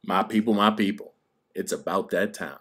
My people, it's about that time.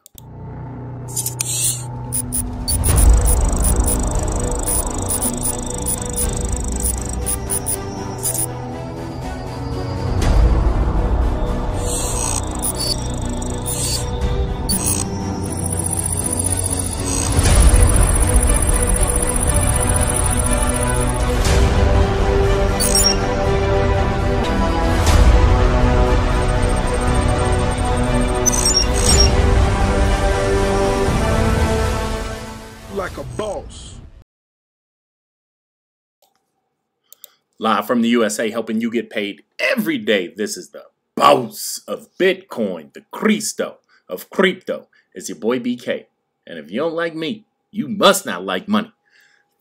Like a boss. Live from the USA, helping you get paid every day. This is the boss of Bitcoin, the Cristo of crypto. It's your boy BK. And if you don't like me, you must not like money.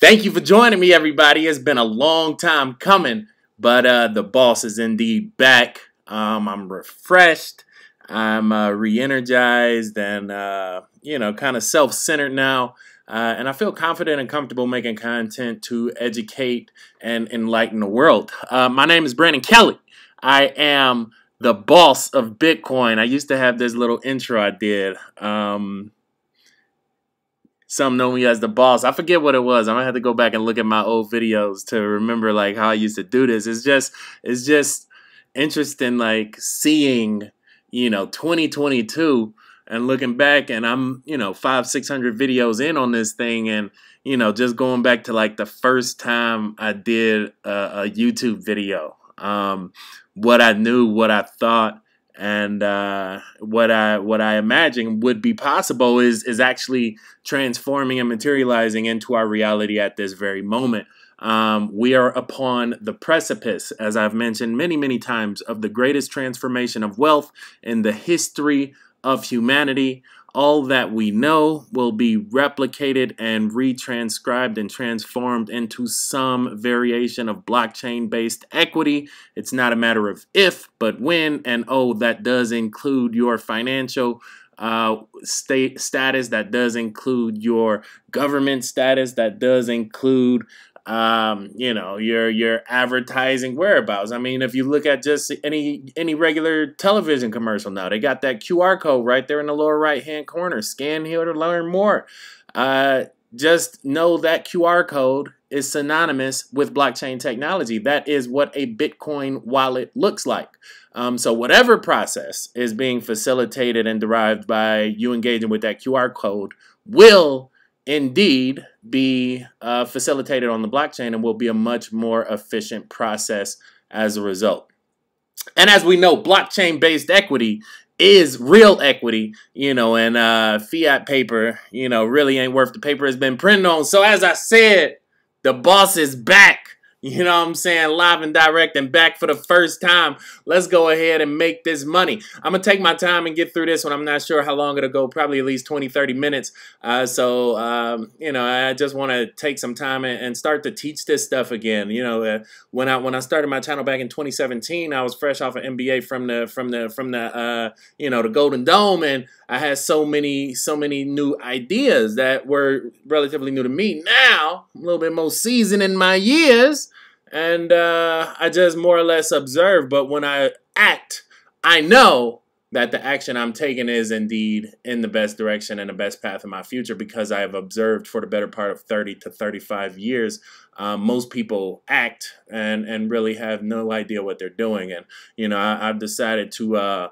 Thank you for joining me, everybody. It's been a long time coming, but the boss is indeed back. I'm refreshed. I'm re-energized and, kind of self-centered now. And I feel confident and comfortable making content to educate and enlighten the world. My name is Brandon Kelly. I am the boss of Bitcoin. I used to have this little intro I did. Some know me as the boss. I forget what it was. I'm gonna have to go back and look at my old videos to remember like how I used to do this. It's just interesting, like seeing 2022 and looking back, and I'm 500-600 videos in on this thing, and just going back to like the first time I did a YouTube video, what I knew, what I thought, and what I imagined would be possible is actually transforming and materializing into our reality at this very moment. We are upon the precipice, as I've mentioned many times, of the greatest transformation of wealth in the history of humanity. All that we know will be replicated and retranscribed and transformed into some variation of blockchain-based equity. It's not a matter of if, but when, and that does include your financial state status, that does include your government status, that does include your advertising whereabouts. I mean, if you look at just any regular television commercial now, they got that QR code right there in the lower right hand corner. Scan here to learn more. Just know that QR code is synonymous with blockchain technology. That is what a Bitcoin wallet looks like. So whatever process is being facilitated and derived by you engaging with that QR code will indeed be facilitated on the blockchain and will be a much more efficient process as a result. And as we know, blockchain-based equity is real equity, and fiat paper, really ain't worth the paper it's been printed on. So as I said, the boss is back. You know what I'm saying? Live and direct and back for the first time. Let's go ahead and make this money. I'm going to take my time and get through this one. I'm not sure how long it'll go, probably at least 20-30 minutes. I just want to take some time and start to teach this stuff again. When I started my channel back in 2017, I was fresh off an MBA from the Golden Dome, and I had so many new ideas that were relatively new to me. Now, I'm a little bit more seasoned in my years, and I just more or less observe. But when I act, I know that the action I'm taking is indeed in the best direction and the best path in my future, because I have observed for the better part of 30 to 35 years, most people act and really have no idea what they're doing. And, I've decided to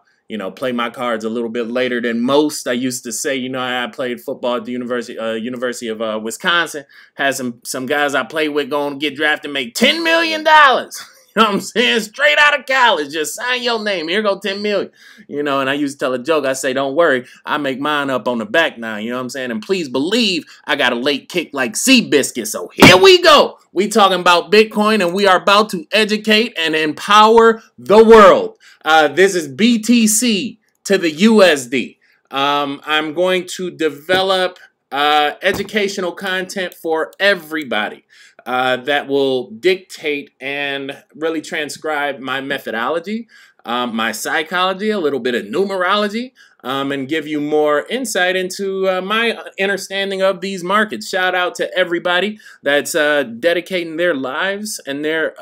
play my cards a little bit later than most. I used to say, I played football at the University of Wisconsin. Had some guys I played with going to get drafted and make $10 million. You know what I'm saying? Straight out of college. Just sign your name. Here go 10 million. And I used to tell a joke. I say, don't worry. I make mine up on the back now. You know what I'm saying? And please believe I got a late kick like Seabiscuit. So here we go. We talking about Bitcoin, and we are about to educate and empower the world. This is BTC to the USD. I'm going to develop educational content for everybody that will dictate and really transcribe my methodology. my psychology, a little bit of numerology, and give you more insight into my understanding of these markets. Shout out to everybody that's dedicating their lives and their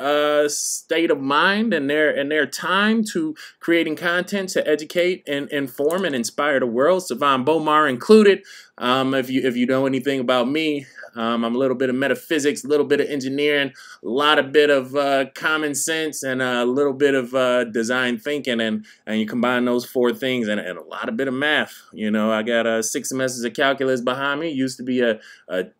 state of mind and their time to creating content to educate and inform and inspire the world. Savan Bomar included. If you know anything about me, I'm a little bit of metaphysics, a little bit of engineering, a lot of bit of common sense, and a little bit of design thinking, and you combine those four things, and a lot of bit of math. You know, I got 6 semesters of calculus behind me. Used to be a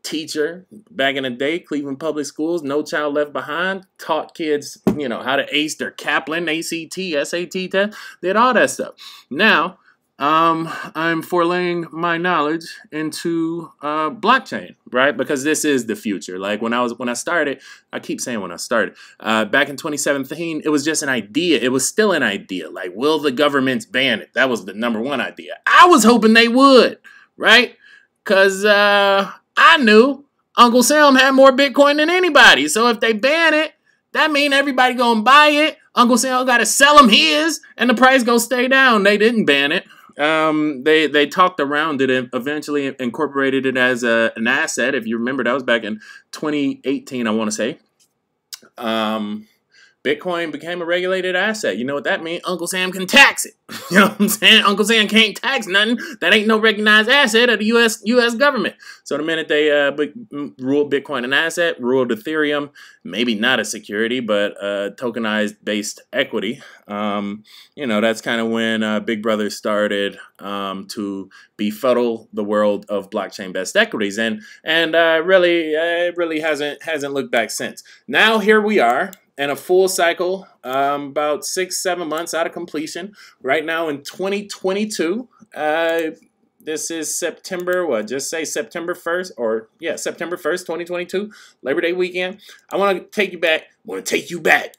teacher back in the day, Cleveland Public Schools, No Child Left Behind. Taught kids, you know, how to ace their Kaplan, ACT, SAT test. Did all that stuff. Now, I'm forelaying my knowledge into blockchain, right? Because this is the future. Like when I started, I keep saying when I started, back in 2017, it was just an idea. It was still an idea. Like, will the governments ban it? That was the #1 idea. I was hoping they would, right? Because I knew Uncle Sam had more Bitcoin than anybody. So if they ban it, that means everybody gonna buy it. Uncle Sam gotta sell him his, and the price gonna stay down. They didn't ban it. They talked around it and eventually incorporated it as an asset. If you remember, that was back in 2018, I want to say. Bitcoin became a regulated asset. You know what that means? Uncle Sam can tax it. You know what I'm saying? Uncle Sam can't tax nothing. That ain't no recognized asset of the U.S. government. So the minute they ruled Bitcoin an asset, ruled Ethereum, maybe not a security, but tokenized based equity, you know, that's kind of when Big Brother started to befuddle the world of blockchain based equities, and really hasn't looked back since. Now here we are. And a full cycle, about 6-7 months out of completion. Right now in 2022, this is September, what, just say September 1st, or yeah, September 1st, 2022, Labor Day weekend. I want to take you back,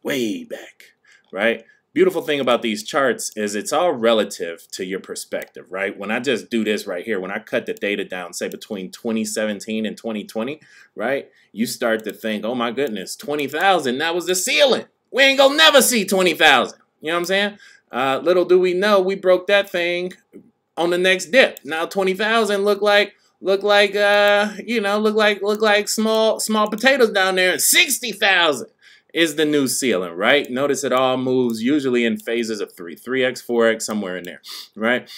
way back, right? Beautiful thing about these charts is it's all relative to your perspective, right? When I just do this right here, when I cut the data down, say between 2017 and 2020, right? You start to think, oh my goodness, 20,000, that was the ceiling. We ain't gonna never see 20,000. You know what I'm saying? Little do we know, we broke that thing on the next dip. Now 20,000 look like small potatoes down there, and 60,000 is the new ceiling, right? Notice it all moves usually in phases of 3x, 4x, somewhere in there, right?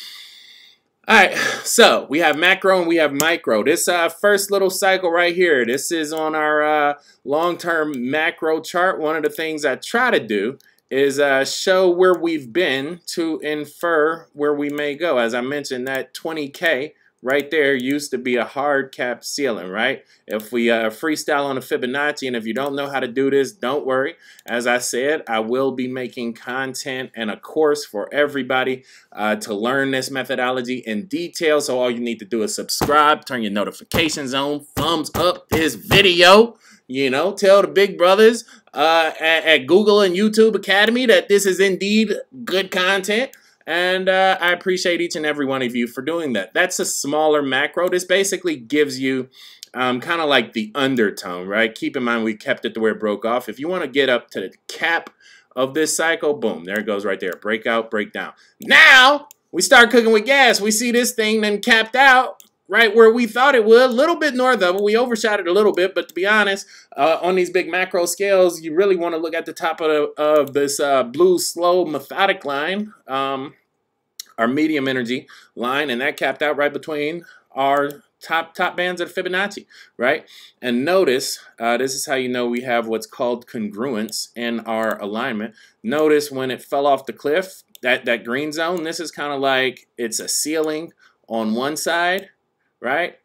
All right, so we have macro and we have micro. This first little cycle right here, this is on our long-term macro chart. One of the things I try to do is show where we've been to infer where we may go. As I mentioned, that 20K right there used to be a hard cap ceiling, right? If we freestyle on a Fibonacci, and if you don't know how to do this, don't worry. As I said, I will be making content and a course for everybody to learn this methodology in detail. So all you need to do is subscribe, turn your notifications on, thumbs up this video. You know, tell the big brothers at Google and YouTube Academy that this is indeed good content. And I appreciate each and every one of you for doing that. That's a smaller macro. This basically gives you kind of like the undertone, right? Keep in mind we kept it to where it broke off. If you want to get up to the cap of this cycle, boom, there it goes right there. Breakout, breakdown. Now we start cooking with gas. We see this thing then capped out right where we thought it would, a little bit north of it. We overshot it a little bit, but to be honest, on these big macro scales, you really want to look at the top of this blue, slow, methodic line, our medium energy line, and that capped out right between our top bands of Fibonacci, right? And notice, this is how you know we have what's called congruence in our alignment. Notice when it fell off the cliff, that green zone, this is kind of like it's a ceiling on one side, right?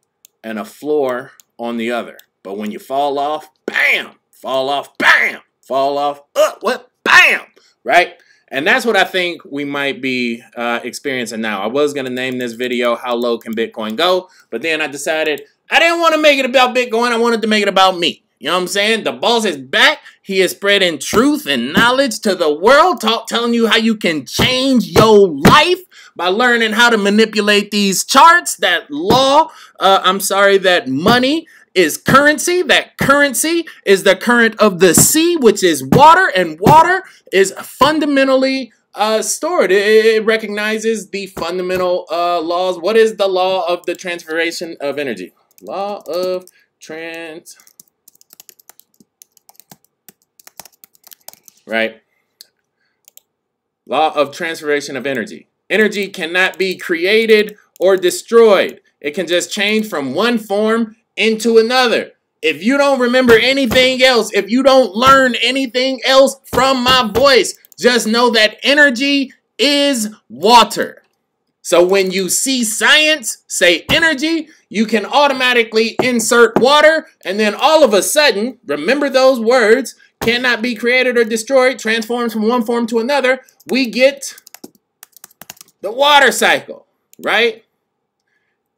And a floor on the other. But when you fall off, bam! Fall off, bam! Fall off, what? Bam! Right? And that's what I think we might be experiencing now. I was going to name this video, How Low Can Bitcoin Go? But then I decided I didn't want to make it about Bitcoin. I wanted to make it about me. You know what I'm saying? The boss is back. He is spreading truth and knowledge to the world, telling you how you can change your life by learning how to manipulate these charts, that money is currency. That currency is the current of the sea, which is water, and water is fundamentally stored. It recognizes the fundamental laws. What is the law of the transferation of energy? Law of right? Law of transferation of energy. Energy cannot be created or destroyed. It can just change from one form into another. If you don't remember anything else, if you don't learn anything else from my voice, just know that energy is water. So when you see science say energy, you can automatically insert water, and then all of a sudden, remember those words, cannot be created or destroyed, transforms from one form to another, we get the water cycle, right?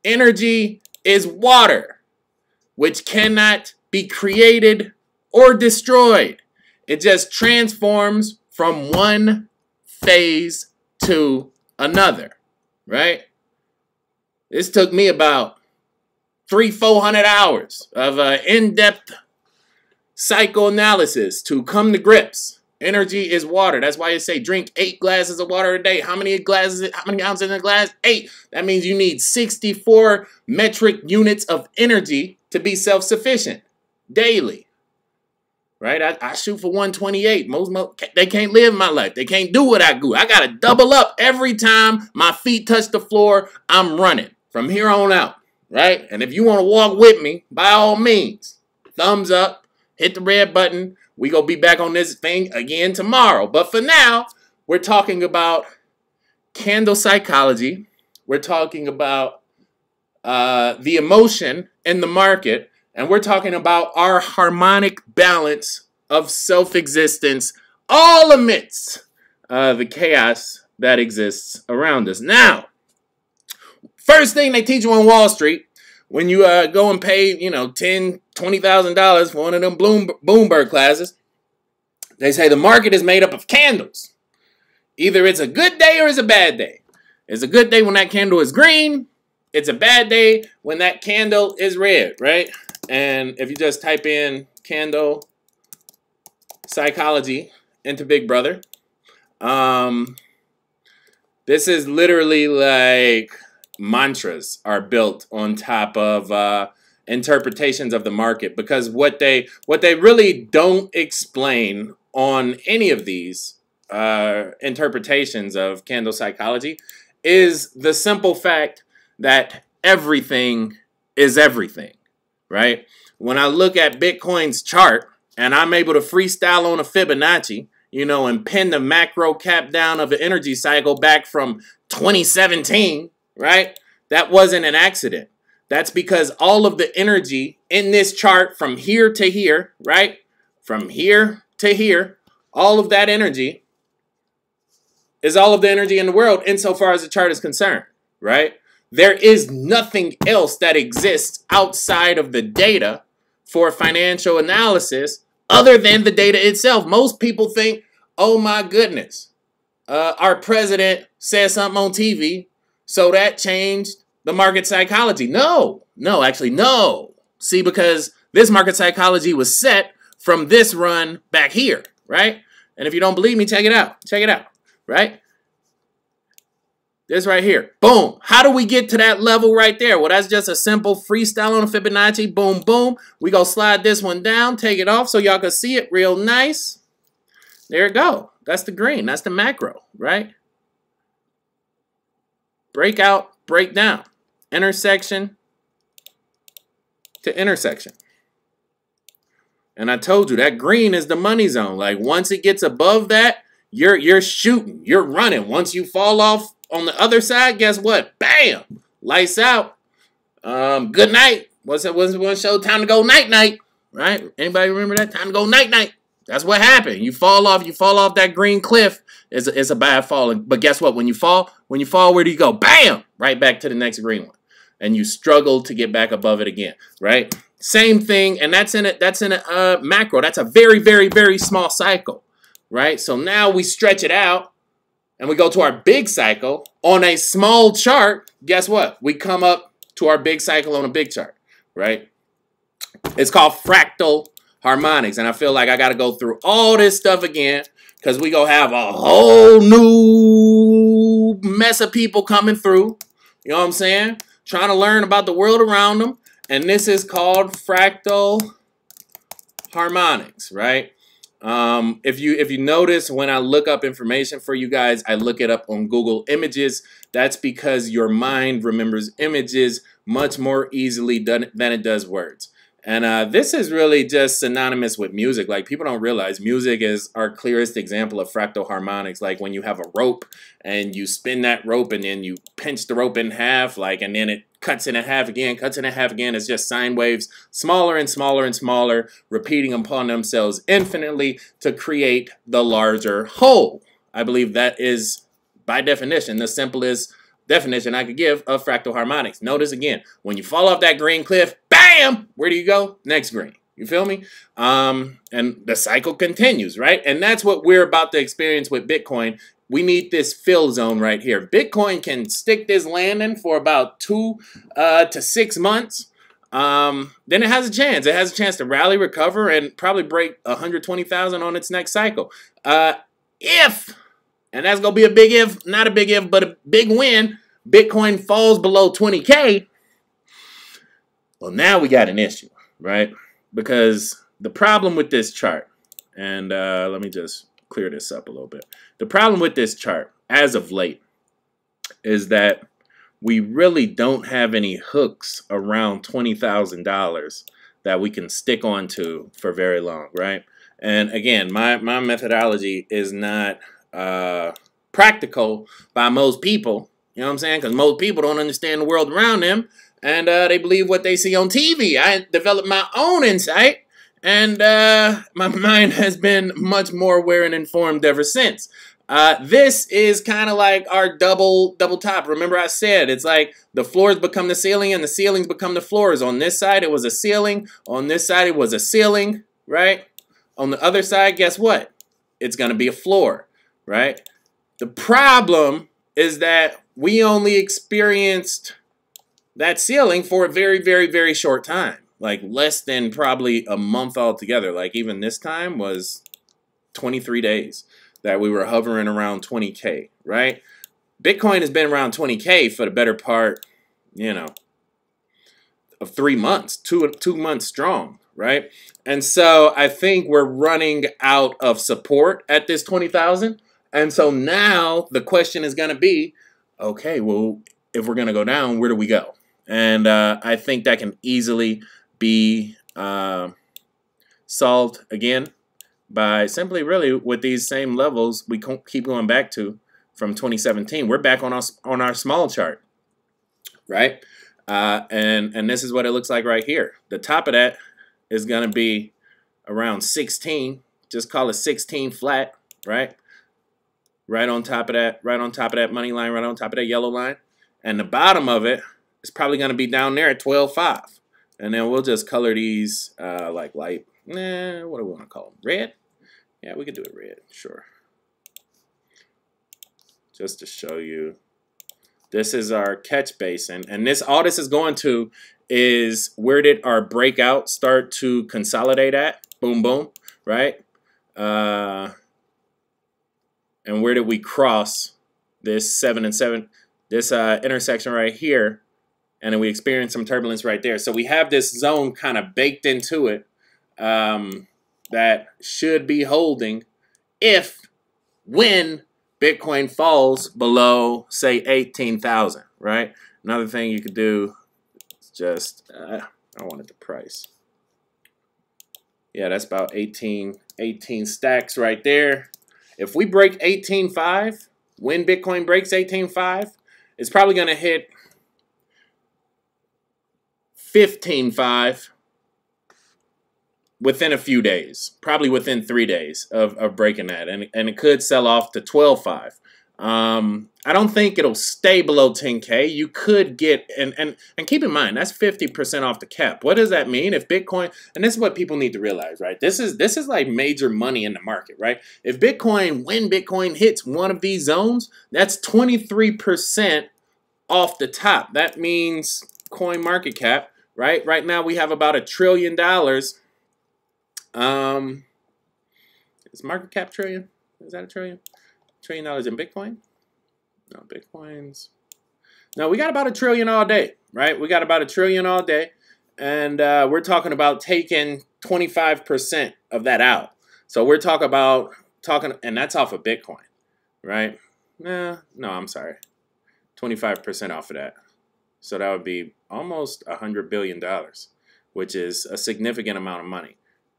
Energy is water, which cannot be created or destroyed. It just transforms from one phase to another, right? This took me about 300-400 hours of in-depth psychoanalysis to come to grips. Energy is water. That's why you say drink 8 glasses of water a day. How many ounces in a glass? 8. That means you need 64 metric units of energy to be self-sufficient daily. Right? I shoot for 128. Most they can't live my life. They can't do what I do. I got to double up every time my feet touch the floor. I'm running from here on out. Right? And if you want to walk with me, by all means, thumbs up, hit the red button. We gonna be back on this thing again tomorrow. But for now, we're talking about candle psychology. We're talking about the emotion in the market. And we're talking about our harmonic balance of self-existence all amidst the chaos that exists around us. Now, first thing they teach you on Wall Street, when you go and pay, $10,000, $20,000 for one of them Bloomberg classes, they say the market is made up of candles. Either it's a good day or it's a bad day. It's a good day when that candle is green. It's a bad day when that candle is red, right? And if you just type in candle psychology into Big Brother, this is literally like mantras are built on top of interpretations of the market, because what they really don't explain on any of these interpretations of candle psychology is the simple fact that everything is everything, right? When I look at Bitcoin's chart and I'm able to freestyle on a Fibonacci, and pin the macro cap down of the energy cycle back from 2017, right? That wasn't an accident. That's because all of the energy in this chart from here to here, right? From here to here, all of that energy is all of the energy in the world insofar as the chart is concerned, right? There is nothing else that exists outside of the data for financial analysis other than the data itself. Most people think, oh my goodness, our president said something on TV, so that changed the market psychology. No. See, because this market psychology was set from this run back here, right? And if you don't believe me, check it out. Right? This right here. Boom. How do we get to that level right there? Well, that's just a simple freestyle on a Fibonacci. Boom, boom. We go slide this one down, take it off so y'all can see it real nice. There it go. That's the green. That's the macro, right? Breakout, breakdown. Intersection to intersection. And I told you that green is the money zone. Like once it gets above that, you're shooting, you're running. Once you fall off on the other side, guess what? Bam! Lights out. Good night. What's that one show? Time to go night night. Right? Anybody remember that? Time to go night night. That's what happened. You fall off that green cliff. It's a bad fall. But guess what? When you fall, where do you go? Bam! Right back to the next green one. And you struggle to get back above it again. Right? Same thing. And that's in a macro. That's a very, very, very small cycle. Right? So now we stretch it out and we go to our big cycle on a small chart. Guess what? We come up to our big cycle on a big chart. Right? It's called fractal harmonics. And I feel like I got to go through all this stuff again because we going to have a whole new mess of people coming through. You know what I'm saying? Trying to learn about the world around them. And this is called fractal harmonics, right? If you notice, when I look up information for you guys, I look it up on Google Images. That's because your mind remembers images much more easily than it does words. And this is really just synonymous with music. Like, people don't realize music is our clearest example of fractal harmonics. Like when you have a rope and you spin that rope and then you pinch the rope in half, like, and then it cuts in half again, cuts in half again. It's just sine waves, smaller and smaller and smaller, repeating upon themselves infinitely to create the larger whole. I believe that is, by definition, the simplest definition I could give of fractal harmonics. Notice again, when you fall off that green cliff, bam! Where do you go? Next green. You feel me? And the cycle continues, right? And that's what we're about to experience with Bitcoin. We need this fill zone right here. Bitcoin can stick this landing for about 2 to 6 months. Then it has a chance. It has a chance to rally, recover, and probably break 120,000 on its next cycle. If, and that's going to be a big if, not a big if, but a big win, Bitcoin falls below 20K, well, now we got an issue, right? Because the problem with this chart, and let me just clear this up a little bit. The problem with this chart, as of late, is that we really don't have any hooks around $20,000 that we can stick onto for very long, right? And again, my methodology is not practical by most people, you know what I'm saying? Because most people don't understand the world around them, and they believe what they see on TV. I developed my own insight, and my mind has been much more aware and informed ever since. This is kind of like our double top. Remember I said it's like the floors become the ceiling and the ceilings become the floors. On this side, it was a ceiling. On this side, it was a ceiling, right? On the other side, guess what? It's going to be a floor, right? The problem is that we only experienced that ceiling for a very, very, very short time. Like less than probably a month altogether. Like even this time was 23 days that we were hovering around 20K, right? Bitcoin has been around 20K for the better part, you know, of 3 months, two months strong, right? And so I think we're running out of support at this 20,000. And so now the question is going to be, okay, well, if we're going to go down, where do we go? And I think that can easily be solved again by simply really with these same levels we keep going back to from 2017. We're back on our small chart, right? And this is what it looks like right here. The top of that is going to be around 16. Just call it 16 flat, right? Right on top of that money line, right on top of that yellow line. And the bottom of it is probably going to be down there at 12.5. And then we'll just color these like light, what do we want to call them? Red? Yeah, we could do it red, sure. Just to show you. This is our catch basin. And all this is going to is where did our breakout start to consolidate at? Boom, boom, right? And where did we cross this 7 and 7, this intersection right here? And then we experienced some turbulence right there. So we have this zone kind of baked into it that should be holding when Bitcoin falls below, say, 18,000, right? Another thing you could do is just, I wanted the price. Yeah, that's about 18 stacks right there. If we break 18.5, when Bitcoin breaks 18.5, it's probably going to hit 15.5 within a few days, probably within 3 days of breaking that, and it could sell off to 12.5. I don't think it'll stay below 10K. You could get, and keep in mind, that's 50% off the cap. What does that mean? If Bitcoin, and this is what people need to realize, right? This is like major money in the market, right? If Bitcoin, when Bitcoin hits one of these zones, that's 23% off the top. That means coin market cap right? Right now we have about $1 trillion. Is market cap trillion? Is that $1 trillion? $1 trillion in Bitcoin? No, Bitcoins. No, we got about $1 trillion all day, right? We got about $1 trillion all day. And we're talking about taking 25% of that out. So we're talking, and that's off of Bitcoin, right? No, I'm sorry. 25% off of that. So that would be almost $100 billion, which is a significant amount of money.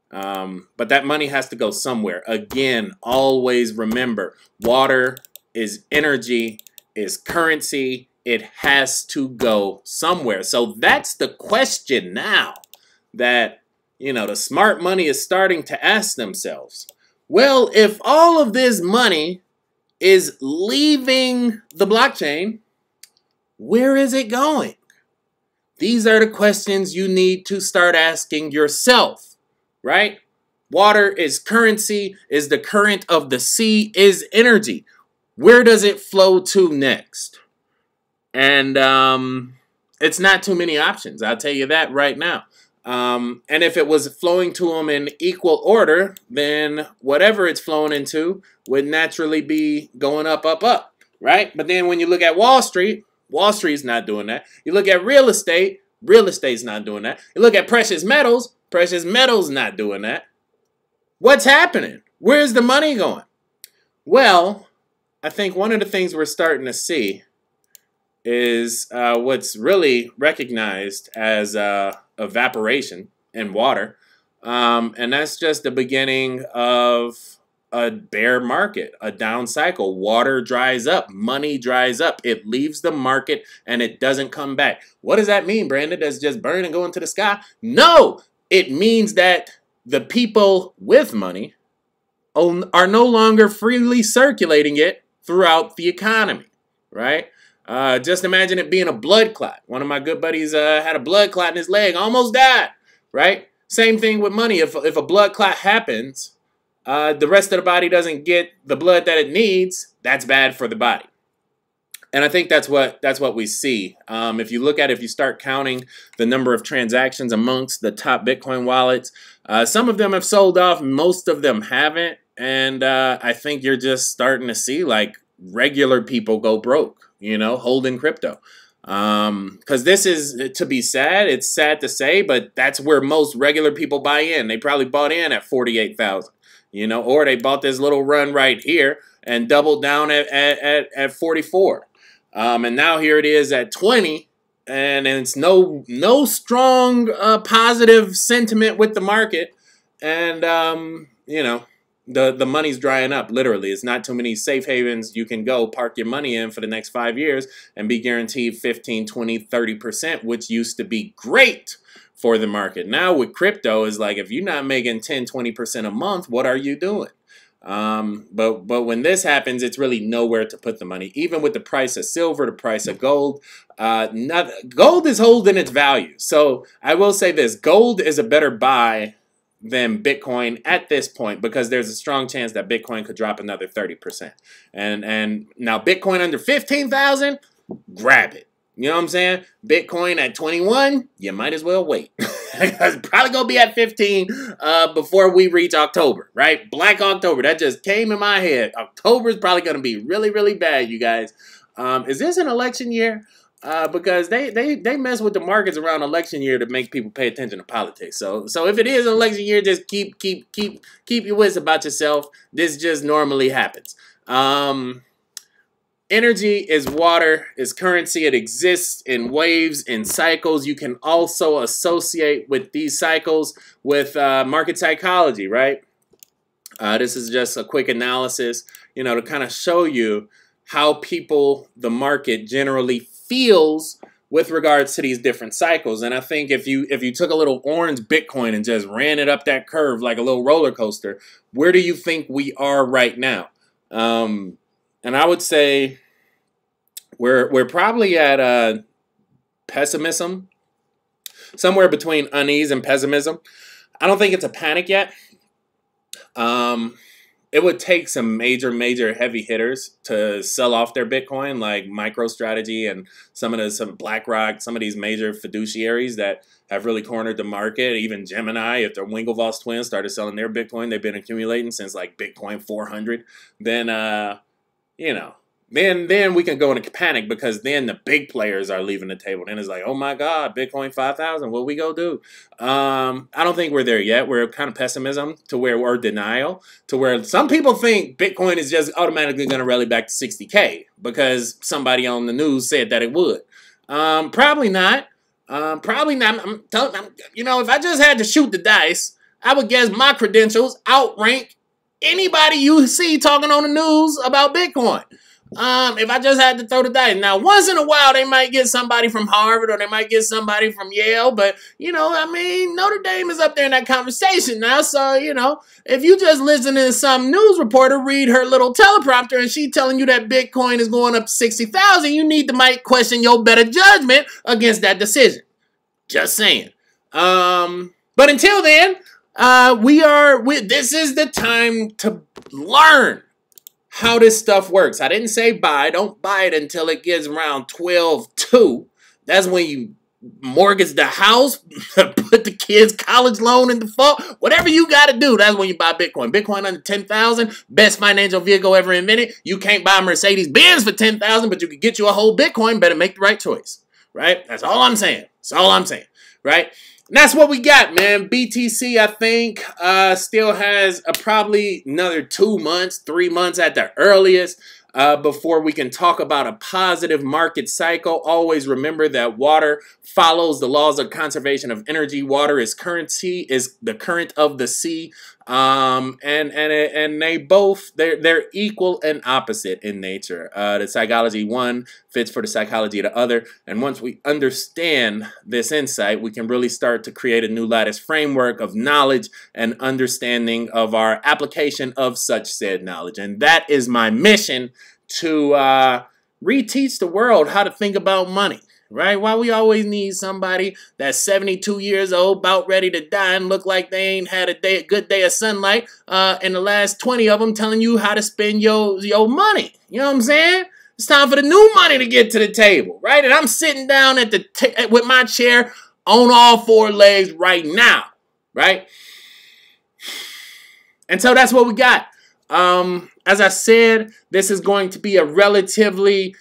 But that money has to go somewhere. Again, always remember, water is energy, is currency. It has to go somewhere. So that's the question now that, the smart money is starting to ask themselves. Well, if all of this money is leaving the blockchain, where is it going? These are the questions you need to start asking yourself, right? Water is currency, is the current of the sea, is energy. Where does it flow to next? And it's not too many options. I'll tell you that right now. And if it was flowing to them in equal order, then whatever it's flowing into would naturally be going up, up, up, right? But then when you look at Wall Street's not doing that. You look at real estate's not doing that. You look at precious metals not doing that. What's happening? Where's the money going? Well, I think one of the things we're starting to see is what's really recognized as evaporation in water. And that's just the beginning of a bear market, a down cycle. Water dries up, money dries up. It leaves the market and it doesn't come back. What does that mean, Brandon? Does it just burn and go into the sky? No, it means that the people with money are no longer freely circulating it throughout the economy, right? Just imagine it being a blood clot. One of my good buddies had a blood clot in his leg, almost died, right? Same thing with money. If a blood clot happens, the rest of the body doesn't get the blood that it needs, that's bad for the body. And I think that's what we see. If you start counting the number of transactions amongst the top Bitcoin wallets, some of them have sold off, most of them haven't. And I think you're just starting to see like regular people go broke, holding crypto. Because this is to be sad. It's sad to say, but that's where most regular people buy in. They probably bought in at 48,000, or they bought this little run right here and doubled down at 44. And now here it is at 20, and it's no strong positive sentiment with the market, and the money's drying up. Literally, it's not too many safe havens you can go park your money in for the next 5 years and be guaranteed 15, 20, 30%, which used to be great for the market. Now with crypto, is like if you're not making 10, 20% a month, what are you doing? But when this happens, it's really nowhere to put the money. Even with the price of silver, the price of gold, gold is holding its value. So I will say this, gold is a better buy than Bitcoin at this point, because there's a strong chance that Bitcoin could drop another 30%. And now Bitcoin under 15,000, grab it. You know what I'm saying? Bitcoin at 21, you might as well wait. It's probably going to be at 15 before we reach October, right? Black October. That just came in my head. October is probably going to be really, really bad, you guys. Is this an election year? Because they mess with the markets around election year to make people pay attention to politics. So if it is an election year, just keep your wits about yourself. This just normally happens. Energy is water, is currency. It exists in waves, in cycles. You can also associate with these cycles with market psychology, right? This is just a quick analysis, to kind of show you how the market generally feels with regards to these different cycles. And I think if you took a little orange Bitcoin and just ran it up that curve like a little roller coaster, where do you think we are right now? And I would say we're probably at pessimism, somewhere between unease and pessimism. I don't think it's a panic yet. it would take some major heavy hitters to sell off their Bitcoin, like MicroStrategy and some BlackRock, some of these major fiduciaries that have really cornered the market. Even Gemini, if the Winklevoss twins started selling their Bitcoin, they've been accumulating since like Bitcoin 400. Then, you know, then we can go into panic, because then the big players are leaving the table. Then it's like, oh my God, Bitcoin 5,000, what we go do? I don't think we're there yet. We're kind of pessimism to where we're denial, to where some people think Bitcoin is just automatically going to rally back to 60K because somebody on the news said that it would. Probably not. Probably not. You know, if I just had to shoot the dice, I would guess my credentials outrank anybody you see talking on the news about Bitcoin. If I just had to throw the dice. Now, once in a while, they might get somebody from Harvard or they might get somebody from Yale. But, you know, I mean, Notre Dame is up there in that conversation now. So, you know, if you just listen to some news reporter read her little teleprompter and she telling you that Bitcoin is going up to 60,000, you need to might question your better judgment against that decision. Just saying. But until then, this is the time to learn how this stuff works. I didn't say buy. Don't buy it until it gets around 12.2. That's when you mortgage the house, put the kids' college loan in default. Whatever you got to do, that's when you buy Bitcoin. Bitcoin under 10,000, best financial vehicle ever invented. You can't buy a Mercedes-Benz for 10,000, but you can get you a whole Bitcoin. Better make the right choice, right? That's all I'm saying. That's all I'm saying, right? And that's what we got, man. BTC, I think, still has probably another 2 months, 3 months at the earliest before we can talk about a positive market cycle. Always remember that water follows the laws of conservation of energy. Water is currency, is the current of the sea. And they both, they're equal and opposite in nature. The psychology one fits for the psychology of the other. And once we understand this insight, we can really start to create a new lattice framework of knowledge and understanding of our application of such said knowledge. And that is my mission, to reteach the world how to think about money. Right? Why we always need somebody that's 72 years old, about ready to die, and look like they ain't had a good day of sunlight, and the last 20 of them telling you how to spend your money. You know what I'm saying? It's time for the new money to get to the table, right? And I'm sitting down at with my chair on all 4 legs right now, right? And so that's what we got. As I said, this is going to be a relatively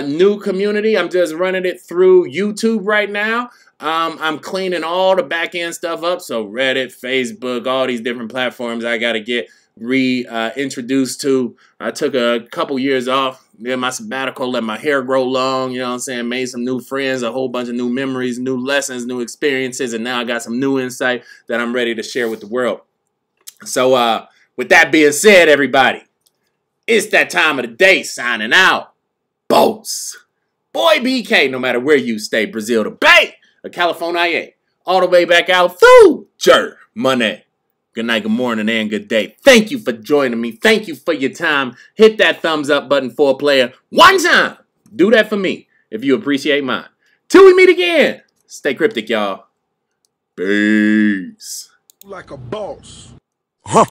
new community. I'm just running it through YouTube right now. I'm cleaning all the back end stuff up. So Reddit, Facebook, all these different platforms I got to get reintroduced to. I took a couple years off, did my sabbatical, let my hair grow long, you know what I'm saying? Made some new friends, a whole bunch of new memories, new lessons, new experiences. And now I got some new insight that I'm ready to share with the world. So with that being said, everybody, it's that time of the day, signing out. Boats. Boy BK, no matter where you stay, Brazil to Bay, or California, all the way back out through Germany. Good night, good morning, and good day. Thank you for joining me. Thank you for your time. Hit that thumbs up button for a player one time. Do that for me if you appreciate mine. Till we meet again, stay cryptic, y'all. Peace. Like a boss. Huh?